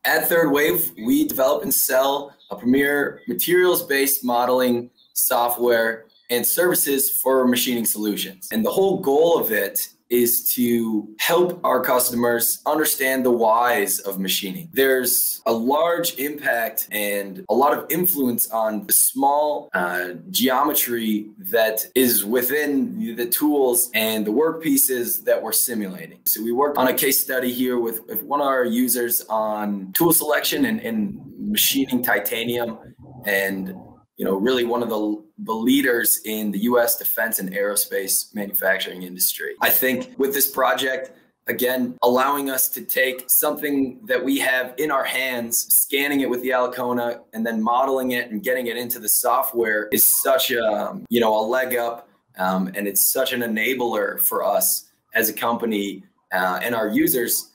At Third Wave, we develop and sell a premier materials-based modeling software and services for machining solutions. And the whole goal of it is to help our customers understand the whys of machining. There's a large impact and a lot of influence on the small geometry that is within the tools and the work pieces that we're simulating. So we worked on a case study here with one of our users on tool selection and machining titanium, and really one of the leaders in the US defense and aerospace manufacturing industry. I think with this project, again, allowing us to take something that we have in our hands, scanning it with the Alicona, and then modeling it and getting it into the software is such a leg up, and it's such an enabler for us as a company and our users